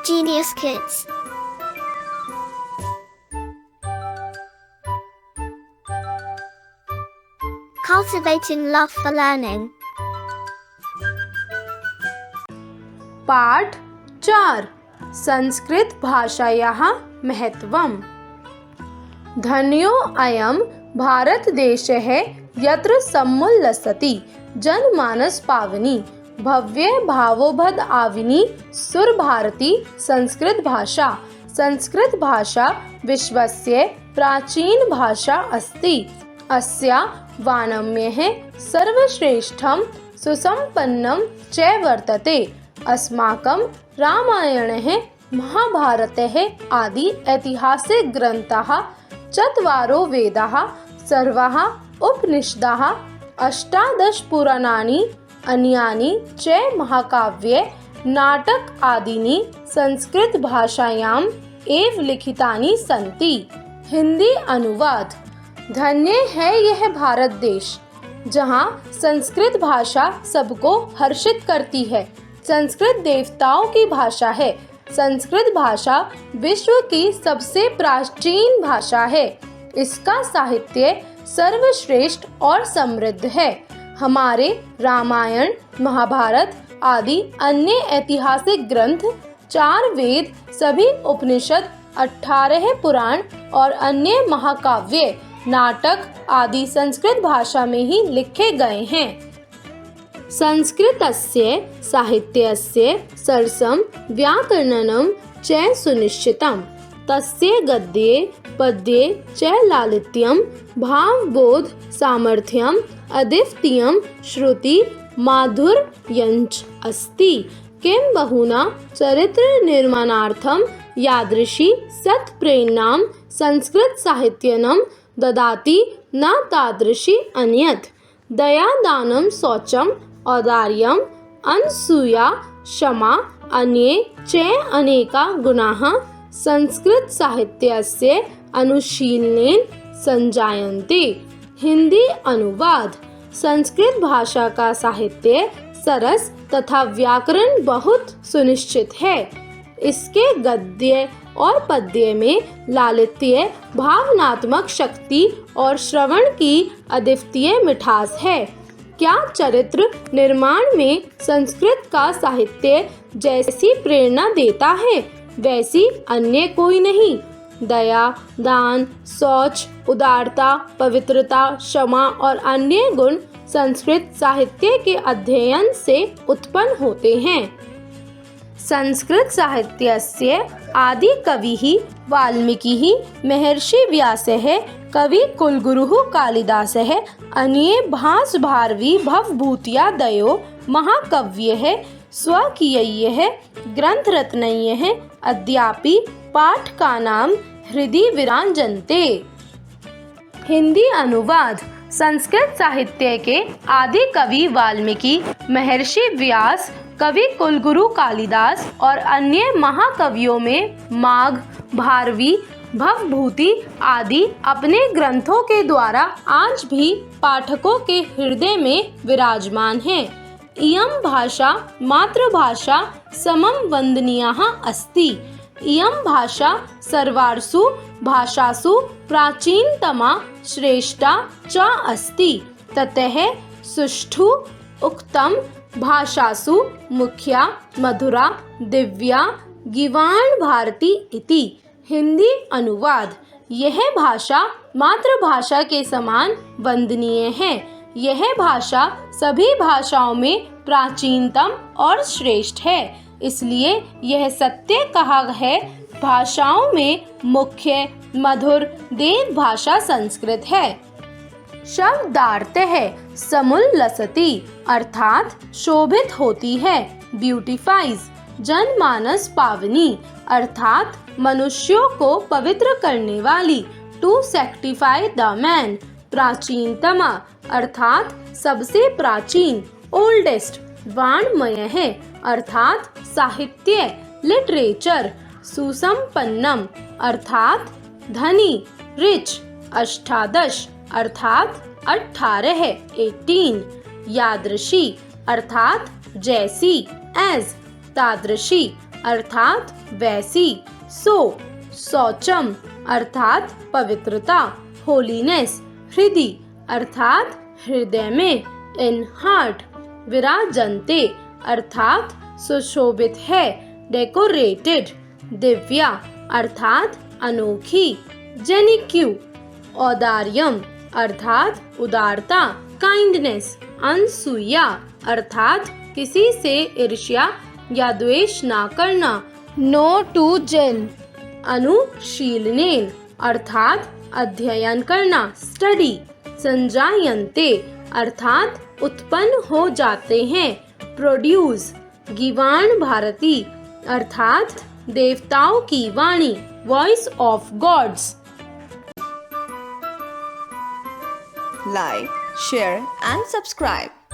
Genius Kids. Cultivating love for learning. पाठ 4 संस्कृत भाषायाः महत्त्वम्। धन्यो अयं भारतदेशः यत्र समुल्लसति जनमानस पावनी भव्ये भावोभद आविनी सुरभारती संस्कृत भाषा। संस्कृत भाषा विश्वस्य प्राचीन भाषा अस्ति। अस्या वाङ्मयः सर्वश्रेष्ठं सुसम्पन्नं च वर्तते। अस्माकं रामायणः महाभारतः आदि ऐतिहासिक ग्रन्थाः, चत्वारो वेदाः, सर्वाः उपनिषदः, 18 पुराणानि, अन्यानि च महाकाव्ये, नाटक आदीनि संस्कृत भाषायाम् एव लिखितानि सन्ति। हिंदी अनुवाद। धन्य है यह भारत देश जहाँ संस्कृत भाषा सबको हर्षित करती है। संस्कृत देवताओं की भाषा है। संस्कृत भाषा विश्व की सबसे प्राचीन भाषा है। इसका साहित्य सर्वश्रेष्ठ और समृद्ध है। हमारे रामायण, महाभारत आदि अन्य ऐतिहासिक ग्रंथ, 4 वेद, सभी उपनिषद, 18 पुराण और अन्य महाकाव्य, नाटक आदि संस्कृत भाषा में ही लिखे गए हैं। संस्कृतस्य साहित्यस्य सरसं व्याकरणं च सुनिश्चितम्। तस्य गद्ये पद्ये च लालित्यं भावबोध सामर्थ्यम् अद्वितीयं श्रुति माधुर्यञ्च अस्ति। किं बहुना चरित्र निर्माणार्थं यादृशी सत्प्रेरणां संस्कृत साहित्यनं ददाति न तादृशी अन्यत्। दया दानं शौचम् औदार्यम् अनसूया क्षमा अन्ये च अनेका गुणाः संस्कृत साहित्यस्य अनुशीलनेन संजायन्ते। हिंदी अनुवाद। संस्कृत भाषा का साहित्य सरस तथा व्याकरण बहुत सुनिश्चित है। इसके गद्य और पद्य में लालित्य, भावनात्मक शक्ति और श्रवण की अद्वितीय मिठास है। क्या चरित्र निर्माण में संस्कृत का साहित्य जैसी प्रेरणा देता है वैसी अन्य कोई नहीं। दया, दान, शौच, उदारता, पवित्रता, क्षमा और अन्य गुण संस्कृत साहित्य के अध्ययन से उत्पन्न होते हैं। संस्कृत साहित्यस्य आदि कविः वाल्मीकिः, महर्षि व्यासः, कवि कुलगुरुः कालिदासः, अन्ये भासभारवी भवभूतियादयो महाकवयः स्वकीयैः ग्रन्थरत्नैः अद्यापि पाठकानां हृदि विराजन्ते। हिंदी अनुवाद। संस्कृत साहित्य के आदि कवि वाल्मीकि, महर्षि व्यास, कवि कुलगुरु कालिदास और अन्य महाकवियों में माघ, भारवी, भवभूति आदि अपने ग्रंथों के द्वारा आज भी पाठकों के हृदय में विराजमान हैं। इयं भाषा मातृभाषा समं वन्दनीया अस्ति। इयं भाषा सर्वासु भाषासु प्राचीनतमा श्रेष्ठा च अस्ति। ततः सुष्ठु उक्तं भाषासु मुख्या मधुरा दिव्या गीर्वाण भारती इति। हिंदी अनुवाद। यह भाषा मातृभाषा के समान वंदनीय है। यह भाषा सभी भाषाओं में प्राचीनतम और श्रेष्ठ है। इसलिए यह सत्य कहा है, भाषाओं में मुख्य मधुर देव भाषा संस्कृत है। शब्दार्थ है समुल्लसति अर्थात शोभित होती है, ब्यूटिफाइज। जनमानस पावनी अर्थात मनुष्यों को पवित्र करने वाली, टू सैक्टिफाई द मैन। प्राचीनतमा अर्थात सबसे प्राचीन, ओल्डेस्ट। वाङ्मय है अर्थात साहित्य, लिटरेचर। सुसंपन्नम अर्थात धनी, रिच। 18 अर्थात 18 यादृशी अर्थात जैसी, एज। तादृशी अर्थात वैसी, सो शौचम अर्थात पवित्रता, होलीनेस हृदय अर्थात हृदय में, इन हार्ट विराजन्ते अर्थात सुशोभित है, डेकोरेटेड दिव्या अर्थात अनोखी, जेनिक्यू औदार्यम अर्थात उदारता, काइंडनेस अनसूया अर्थात किसी से ईर्ष्या या द्वेष ना करना, नो टू जेन अनुशीलनेन अर्थात अध्ययन करना, स्टडी, संजायन्ते अर्थात उत्पन्न हो जाते हैं, प्रोड्यूस, गीवाण भारती अर्थात देवताओं की वाणी, voice of gods. Like, share and subscribe.